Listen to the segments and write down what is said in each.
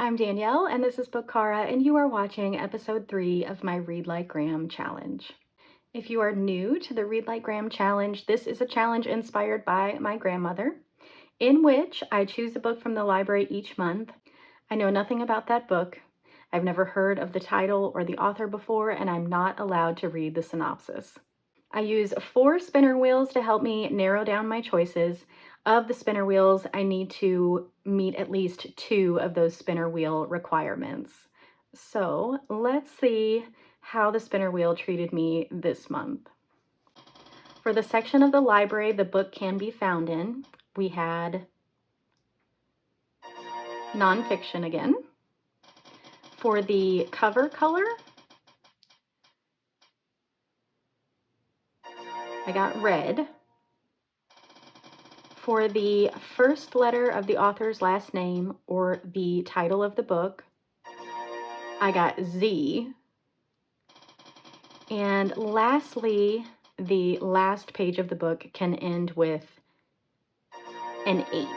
I'm Danielle, and this is Bookchara, and you are watching episode 3 of my Read Like Graham challenge. If you are new to the Read Like Graham challenge, this is a challenge inspired by my grandmother, in which I choose a book from the library each month. I know nothing about that book. I've never heard of the title or the author before, and I'm not allowed to read the synopsis. I use 4 spinner wheels to help me narrow down my choices. Of the spinner wheels, I need to meet at least 2 of those spinner wheel requirements. So let's see how the spinner wheel treated me this month. For the section of the library the book can be found in, we had nonfiction again. For the cover color, I got red. For the first letter of the author's last name or the title of the book, I got Z. And lastly, the last page of the book can end with an 8.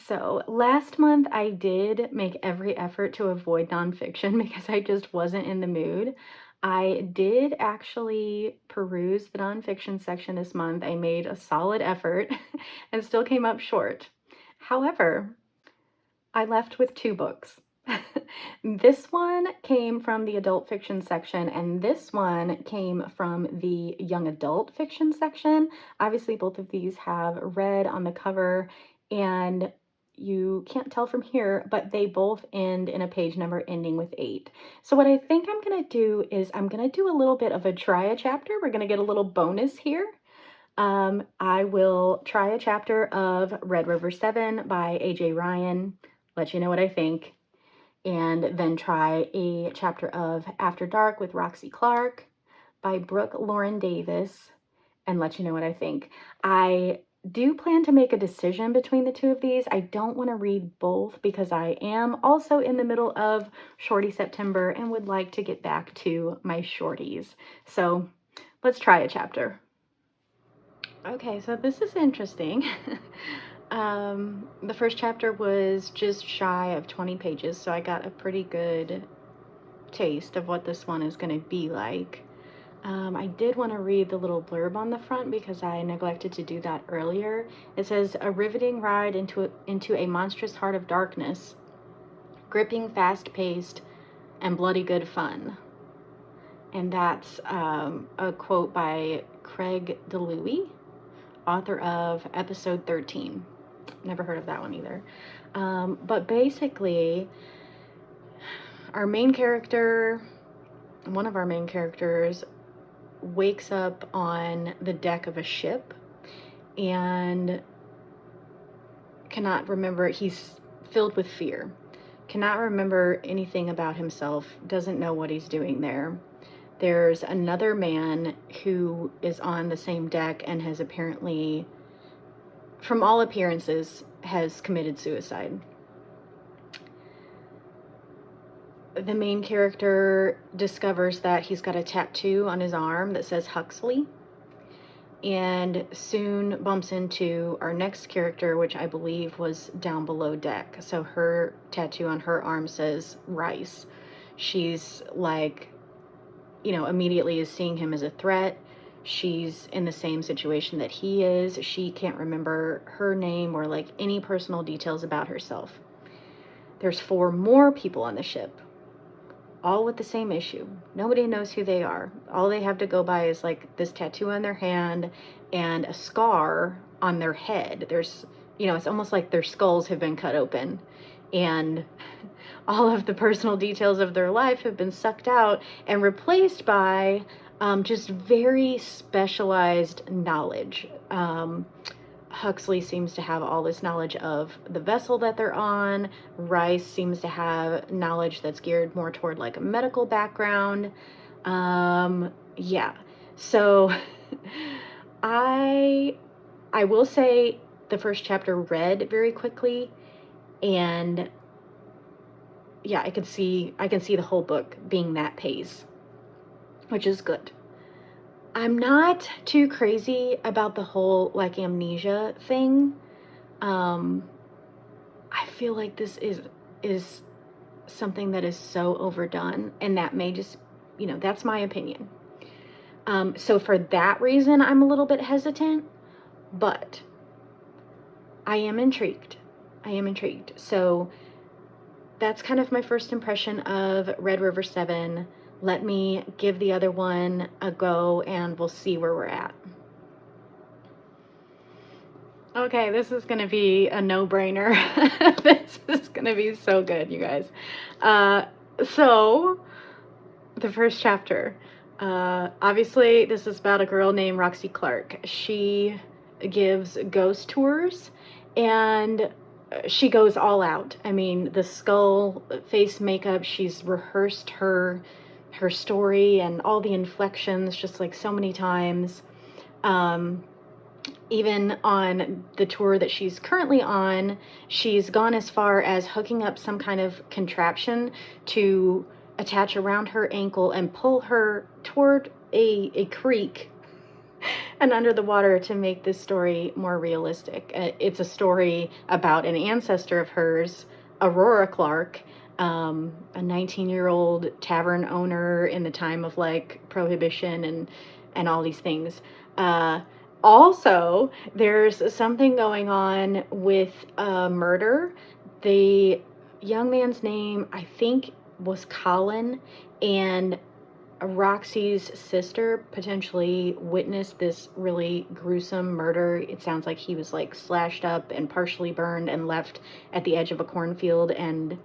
So last month I did make every effort to avoid nonfiction because I just wasn't in the mood. I did actually peruse the nonfiction section this month. I made a solid effort and still came up short. However, I left with 2 books. This one came from the adult fiction section, and this one came from the young adult fiction section. Obviously, both of these have red on the cover, and you can't tell from here, but they both end in a page number ending with 8. So what I think I'm going to do is I'm going to do a little bit of a try a chapter. We're going to get a little bonus here. I will try a chapter of Red River 7 by A.J. Ryan, let you know what I think, and then try a chapter of After Dark with Roxy Clark by Brooke Lauren Davis and let you know what I think. I do plan to make a decision between the 2 of these. I don't want to read both because I am also in the middle of Shorty September and would like to get back to my shorties. So let's try a chapter. Okay, so this is interesting. The first chapter was just shy of 20 pages, so I got a pretty good taste of what this one is going to be like. I did want to read the little blurb on the front because I neglected to do that earlier. It says, a riveting ride into a monstrous heart of darkness, gripping, fast-paced, and bloody good fun. And that's a quote by Craig DeLuey, author of episode 13. Never heard of that one either. But basically, one of our main characters, wakes up on the deck of a ship and cannot remember. He's filled with fear, cannot remember anything about himself, doesn't know what he's doing there. There's another man who is on the same deck and has apparently, from all appearances, has committed suicide. The main character discovers that he's got a tattoo on his arm that says Huxley, and soon bumps into our next character, which I believe was down below deck. So her tattoo on her arm says Rice. She's like, immediately is seeing him as a threat. She's in the same situation that he is. She can't remember her name or like any personal details about herself. There's 4 more people on the ship, all with the same issue. Nobody knows who they are. All they have to go by is like this tattoo on their hand and a scar on their head. There's, it's almost like their skulls have been cut open and all of the personal details of their life have been sucked out and replaced by just very specialized knowledge. Huxley seems to have all this knowledge of the vessel that they're on. Rice seems to have knowledge that's geared more toward like a medical background. Yeah. So I will say the first chapter read very quickly, and yeah, I can see the whole book being that pace, which is good. I'm not too crazy about the whole like amnesia thing. feel like this is something that is so overdone, and that may just, that's my opinion. So for that reason, I'm a little bit hesitant, but I am intrigued. So that's kind of my first impression of Red River 7. Let me give the other one a go, and we'll see where we're at. Okay, this is going to be a no-brainer. This is going to be so good, you guys. So, the first chapter. Obviously, this is about a girl named Roxy Clark. She gives ghost tours, and she goes all out. I mean, the skull face makeup, she's rehearsed her story and all the inflections just like so many times. Even on the tour that she's currently on, she's gone as far as hooking up some kind of contraption to attach around her ankle and pull her toward a creek and under the water to make this story more realistic. It's a story about an ancestor of hers, Aurora Clark, a 19-year-old tavern owner in the time of like Prohibition and all these things. Also, there's something going on with a murder. The young man's name, I think, was Colin, and Roxy's sister potentially witnessed this really gruesome murder. It sounds like he was like slashed up and partially burned and left at the edge of a cornfield, and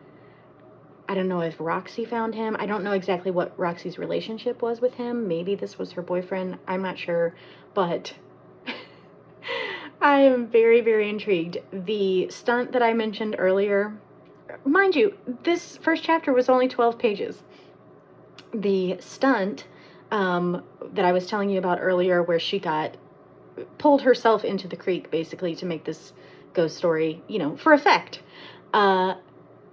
I don't know if Roxy found him. I don't know exactly what Roxy's relationship was with him. Maybe this was her boyfriend. I'm not sure, but I am very, very intrigued. The stunt that I mentioned earlier, mind you, this first chapter was only 12 pages. The stunt that I was telling you about earlier, where she pulled herself into the creek basically to make this ghost story, for effect.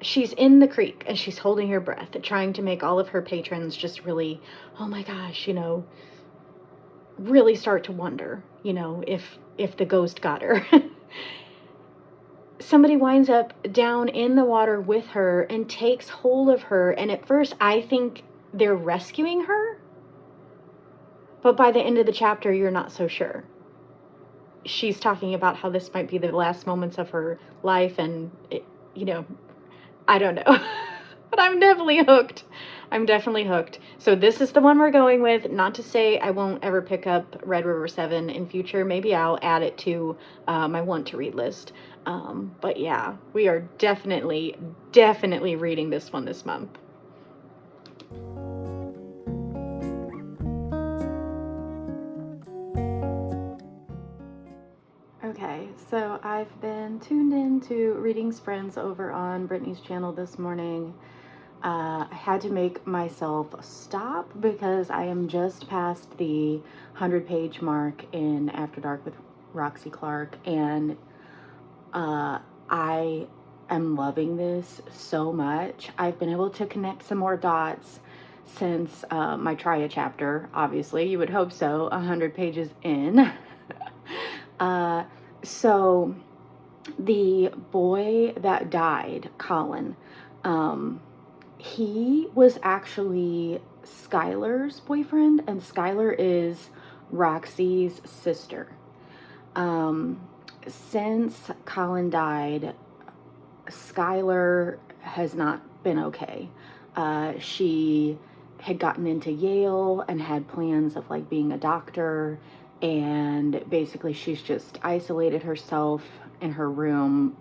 She's in the creek and she's holding her breath, trying to make all of her patrons just really, oh my gosh, really start to wonder, if the ghost got her. Somebody winds up down in the water with her and takes hold of her, and at first I think they're rescuing her, but by the end of the chapter you're not so sure. She's talking about how this might be the last moments of her life, and I don't know. But I'm definitely hooked. So this is the one we're going with. Not to say I won't ever pick up Red River 7 in future. Maybe I'll add it to my want to read list. But yeah, we are definitely reading this one this month. Okay, so I've been tuned into Reading Friends over on Brittany's channel this morning. I had to make myself stop because I am just past the 100-page mark in After Dark with Roxy Clark, and I am loving this so much. I've been able to connect some more dots since my Tria chapter, obviously. You would hope so, 100 pages in. So the boy that died, Colin, he was actually Skylar's boyfriend, and Skylar is Roxy's sister. Since Colin died, Skylar has not been okay. She had gotten into Yale and had plans of like being a doctor, and basically she's just isolated herself in her room,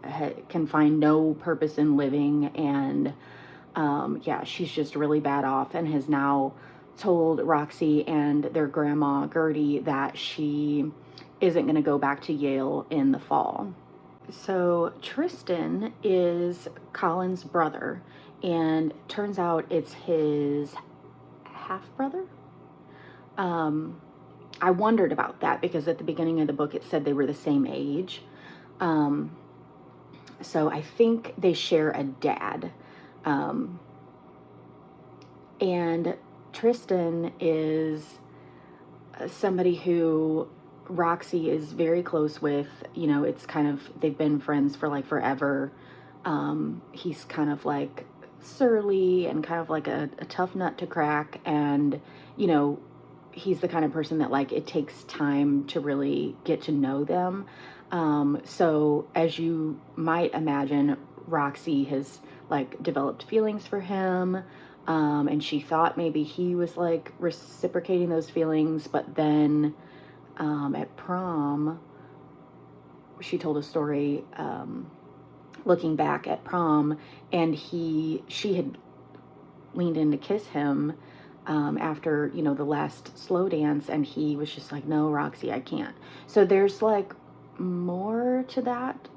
can find no purpose in living, and yeah, she's just really bad off, and has now told Roxy and their grandma Gertie that she isn't going to go back to Yale in the fall. So Tristan is Colin's brother, and turns out it's his half-brother. I wondered about that because at the beginning of the book it said they were the same age. So I think they share a dad. And Tristan is somebody who Roxy is very close with. It's kind of, they've been friends for like forever. He's kind of like surly and kind of like a tough nut to crack. And, you know, he's the kind of person that like it takes time to really get to know them. So as you might imagine, Roxy has like developed feelings for him. And she thought maybe he was like reciprocating those feelings, but then at prom, she told a story looking back at prom, and she had leaned in to kiss him after, you know, the last slow dance, and he was just like, no, Roxy, I can't. So there's like more to that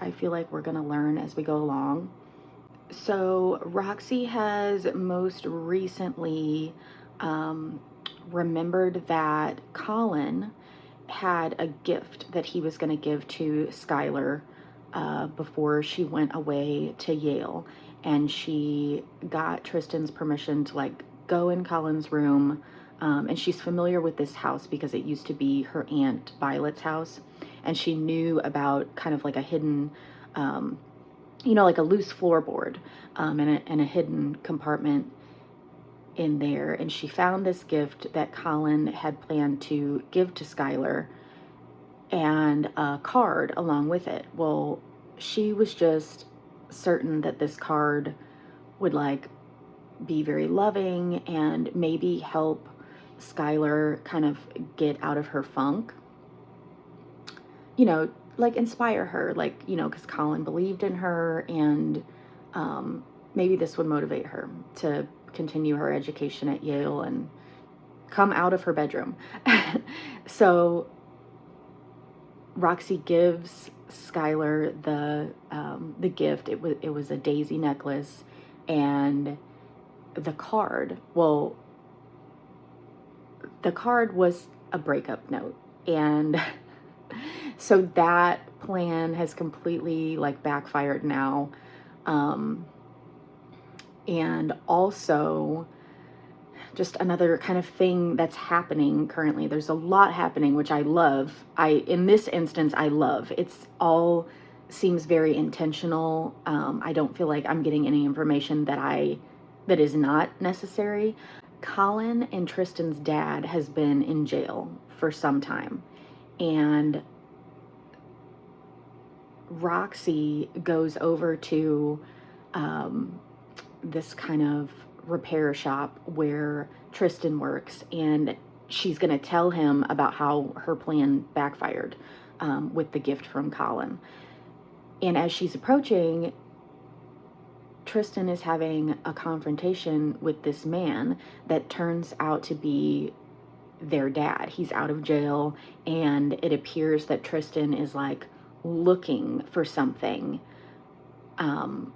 I feel like we're gonna learn as we go along. So Roxy has most recently remembered that Colin had a gift that he was going to give to Skylar before she went away to Yale. And she got Tristan's permission to like go in Colin's room. And she's familiar with this house because it used to be her aunt Violet's house. And she knew about kind of like a hidden, you know, like a loose floorboard and a hidden compartment in there. And she found this gift that Colin had planned to give to Skylar and a card along with it. Well, she was just certain that this card would like be very loving and maybe help Skylar kind of get out of her funk. You know, like inspire her, like, you know, because Colin believed in her, and maybe this would motivate her to continue her education at Yale and come out of her bedroom. So Roxy gives Skylar the gift. It was a daisy necklace, and the card. Well, the card was a breakup note, and so that plan has completely like backfired now. And also just another kind of thing that's happening currently. There's a lot happening, which I love. In this instance, I love. It's all seems very intentional. I don't feel like I'm getting any information that is not necessary. Colin and Tristan's dad has been in jail for some time, and Roxy goes over to this kind of repair shop where Tristan works, and she's going to tell him about how her plan backfired with the gift from Colin. And as she's approaching, Tristan is having a confrontation with this man that turns out to be their dad. He's out of jail, and it appears that Tristan is like looking for something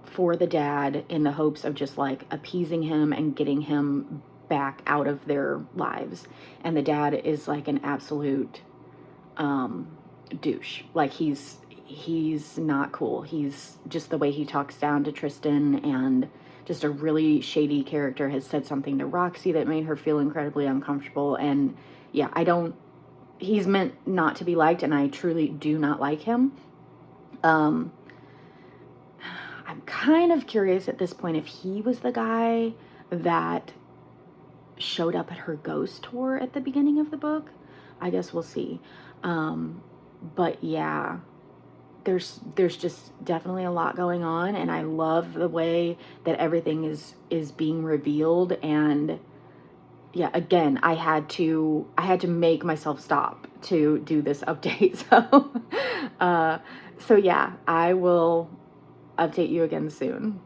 for the dad in the hopes of just like appeasing him and getting him back out of their lives. And the dad is like an absolute douche. Like he's not cool. He's just, the way he talks down to Tristan, and just a really shady character, has said something to Roxy that made her feel incredibly uncomfortable. And yeah, he's meant not to be liked, and I truly do not like him. I'm kind of curious at this point if he was the guy that showed up at her ghost tour at the beginning of the book. I guess we'll see. But yeah, there's just definitely a lot going on, and I love the way that everything is being revealed. And yeah, again, I had to make myself stop to do this update. So yeah, I will update you again soon.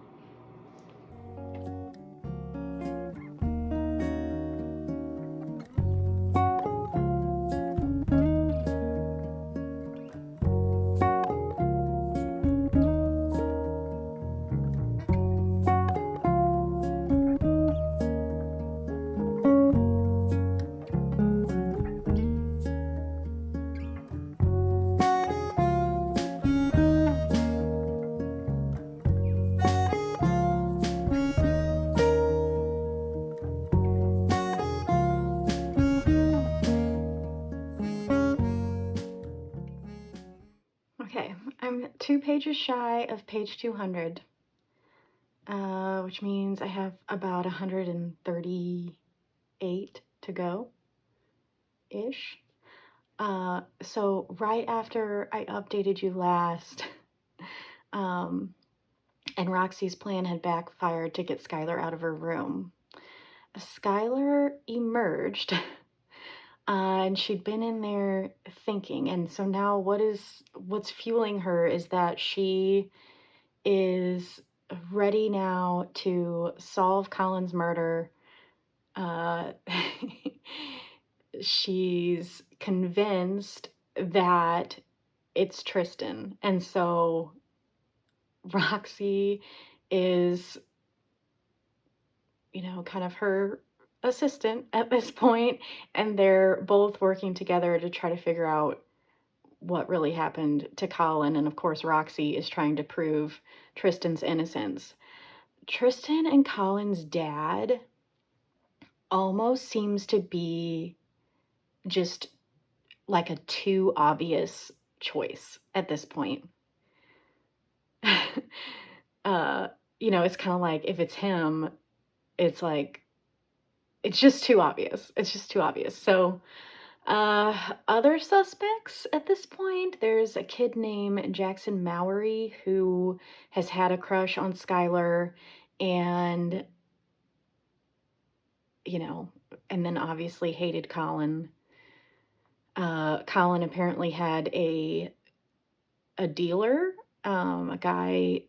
2 pages shy of page 200, which means I have about 138 to go ish. So right after I updated you last, and Roxy's plan had backfired to get Skylar out of her room, Skylar emerged, and she'd been in there thinking. And so now what's fueling her is that she is ready now to solve Colin's murder. She's convinced that it's Tristan. And so Roxy is, kind of her assistant at this point, and they're both working together to try to figure out what really happened to Colin. And of course, Roxy is trying to prove Tristan's innocence. Tristan and Colin's dad almost seems to be just like a too obvious choice at this point. It's kind of like if it's him, it's like, it's just too obvious. It's just too obvious. So, other suspects at this point, there's a kid named Jackson Mowery who has had a crush on Skylar, and, and then obviously hated Colin. Colin apparently had a dealer, a guy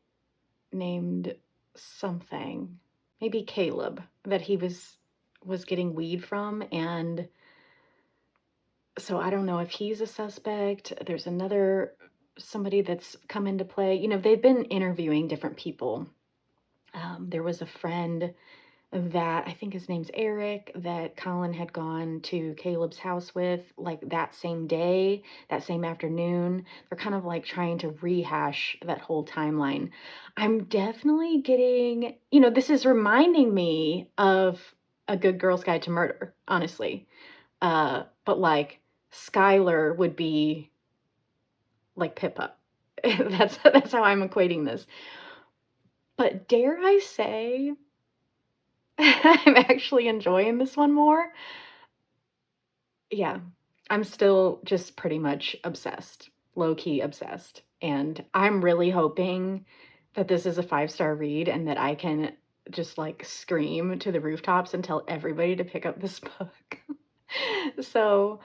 named something, maybe Caleb, that he was getting weed from. And so I don't know if he's a suspect. There's somebody that's come into play. They've been interviewing different people. There was a friend that I think his name's Eric, that Colin had gone to Caleb's house with, like that same day, that same afternoon. They're kind of like trying to rehash that whole timeline. I'm definitely getting, this is reminding me of A Good Girl's Guide to Murder, honestly. But like Skylar would be like Pippa. That's how I'm equating this. But dare I say, I'm actually enjoying this one more. Yeah, I'm still just pretty much obsessed, low-key obsessed. And I'm really hoping that this is a 5-star read and that I can just like scream to the rooftops and tell everybody to pick up this book. So,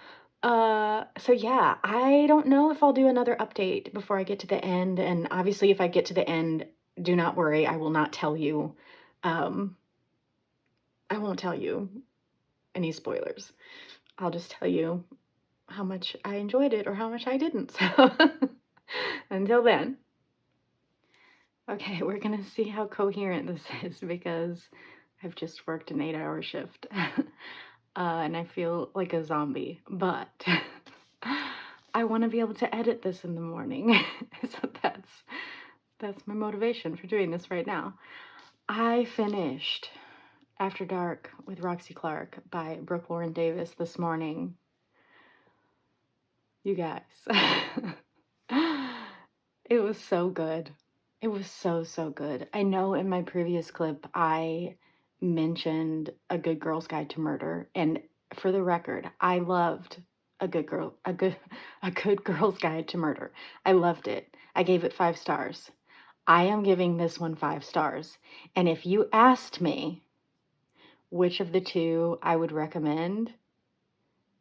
so yeah, I don't know if I'll do another update before I get to the end. And obviously, if I get to the end, do not worry, I will not tell you. I won't tell you any spoilers. I'll just tell you how much I enjoyed it or how much I didn't. So until then. Okay, we're gonna see how coherent this is because I've just worked an 8-hour shift. And I feel like a zombie, but I want to be able to edit this in the morning. So that's my motivation for doing this right now. I finished After Dark with Roxy Clark by Brooke Lauren Davis this morning. You guys. It was so good. It was so, so good. I know in my previous clip I mentioned A Good Girl's Guide to Murder, and for the record, I loved A Good Girl's Guide to Murder. I loved it. I gave it 5 stars. I am giving this one 5 stars. And if you asked me which of the two I would recommend,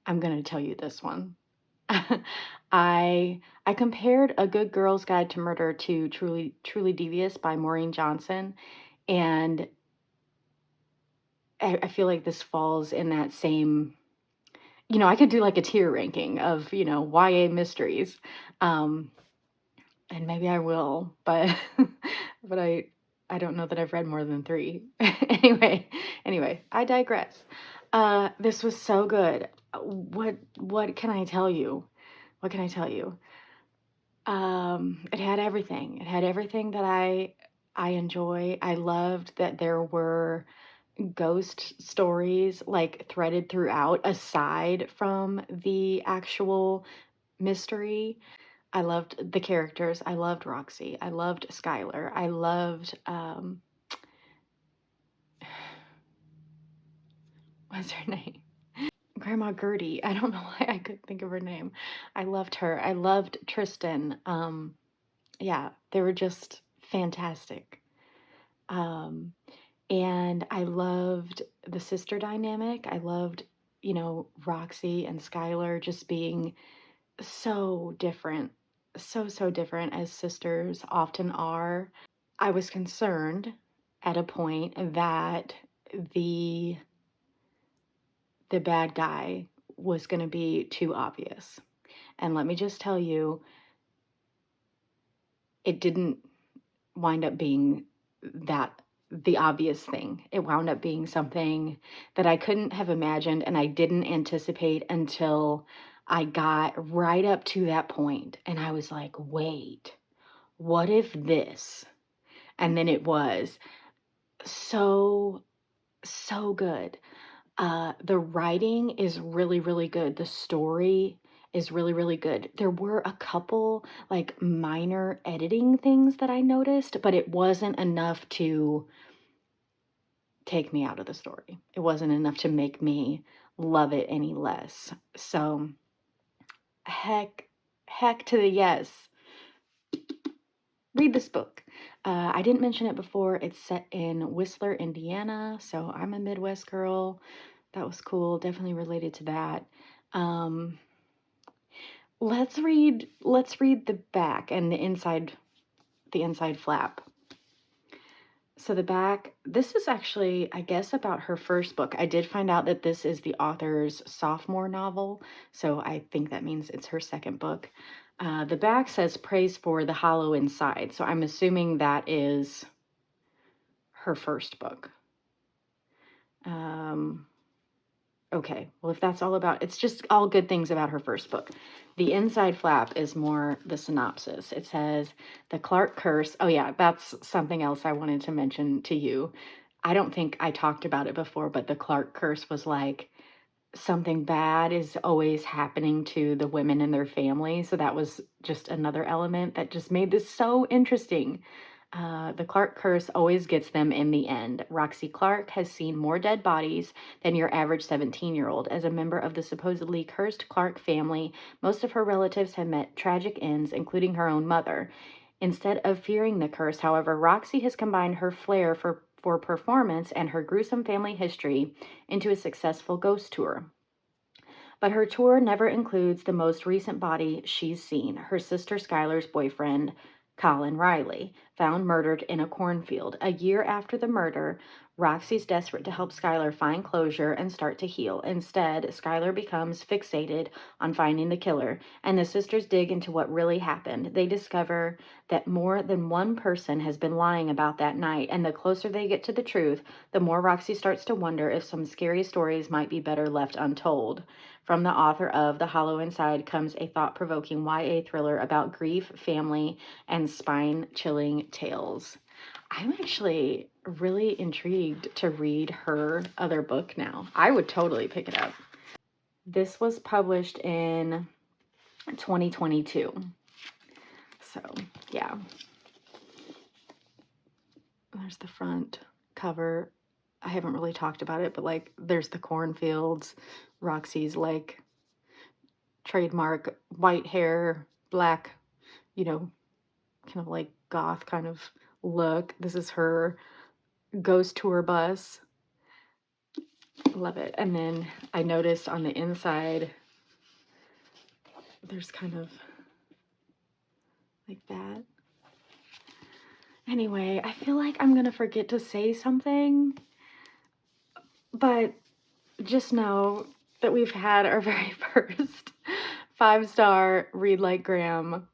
I'm going to tell you this one. I compared A Good Girl's Guide to Murder to Truly Devious by Maureen Johnson, and I feel like this falls in that same, I could do like a tier ranking of, YA mysteries. And maybe I will, but but I don't know that I've read more than 3. Anyway, I digress. This was so good. What can I tell you? What can I tell you? It had everything. It had everything that I enjoy. I loved that there were ghost stories like threaded throughout aside from the actual mystery. I loved the characters. I loved Roxy. I loved Skylar. I loved what's her name? Grandma Gertie. I don't know why I couldn't think of her name. I loved her. I loved Tristan. Yeah, they were just fantastic. Um, and I loved the sister dynamic. I loved, Roxy and Skylar just being so different, so different as sisters often are. I was concerned at a point that the the bad guy was going to be too obvious. And let me just tell you, it didn't wind up being that the obvious thing. It wound up being something that I couldn't have imagined and I didn't anticipate until I got right up to that point. And I was like, wait, what if this? And then it was so, so good. The writing is really, really good. The story is really, really good. There were a couple like minor editing things that I noticed, but it wasn't enough to take me out of the story. It wasn't enough to make me love it any less. So, heck to the yes. Read this book. I didn't mention it before. It's set in Whistler, Indiana. So I'm a Midwest girl. That was cool. Definitely related to that. Um, let's read the back and the inside flap. So the back, this is actually, I guess, about her first book. I did find out that this is the author's sophomore novel, so I think that means it's her second book. The back says praise for the hollow inside, so I'm assuming that is her first book. Okay, well, if that's all about, it's just all good things about her first book. The inside flap is more the synopsis. It says, the Clark curse. Oh, yeah, that's something else I wanted to mention to you. I don't think I talked about it before, but the Clark curse was like something bad is always happening to the women in their family. So that was just another element that just made this so interesting. The Clark curse always gets them in the end. Roxy Clark has seen more dead bodies than your average 17-year-old. As a member of the supposedly cursed Clark family, most of her relatives have met tragic ends, including her own mother. Instead of fearing the curse, however, Roxy has combined her flair for performance and her gruesome family history into a successful ghost tour. But her tour never includes the most recent body she's seen, her sister Skylar's boyfriend, Colin Riley, found murdered in a cornfield. A year after the murder, Roxy's desperate to help Skylar find closure and start to heal. Instead, Skylar becomes fixated on finding the killer, and the sisters dig into what really happened. They discover that more than one person has been lying about that night, and the closer they get to the truth, the more Roxy starts to wonder if some scary stories might be better left untold. From the author of The Hollow Inside comes a thought-provoking YA thriller about grief, family, and spine-chilling tales. I'm actually really intrigued to read her other book now. I would totally pick it up. This was published in 2022. So, yeah. There's the front cover. I haven't really talked about it, but like there's the cornfields, Roxy's like trademark white hair, black, you know, kind of like goth kind of look. This is her ghost tour bus. Love it. And then I noticed on the inside, there's kind of like that. Anyway, I feel like I'm going to forget to say something, but just know that we've had our very first 5-star Read Like Graham.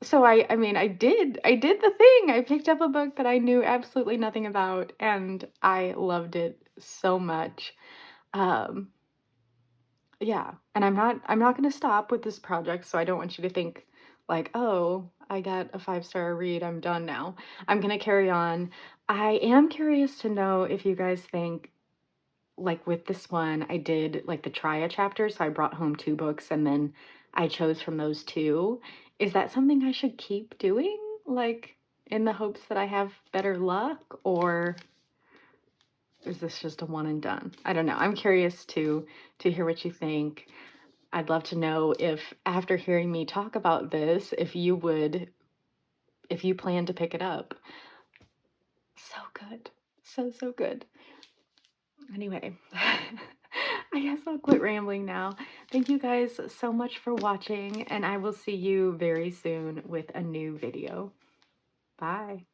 So I mean, I did the thing. I picked up a book that I knew absolutely nothing about, and I loved it so much. Um, yeah, and I'm not going to stop with this project, so I don't want you to think like, "Oh, I got a 5-star read. I'm done now." I'm going to carry on. I am curious to know if you guys think like with this one, I did like the tria chapter, so I brought home 2 books and then I chose from those 2. Is that something I should keep doing? Like, in the hopes that I have better luck? Or is this just a one and done? I don't know. I'm curious to hear what you think. I'd love to know if, after hearing me talk about this, if you plan to pick it up. So good. So good. Anyway, I guess I'll quit rambling now. Thank you guys so much for watching, and I will see you very soon with a new video. Bye.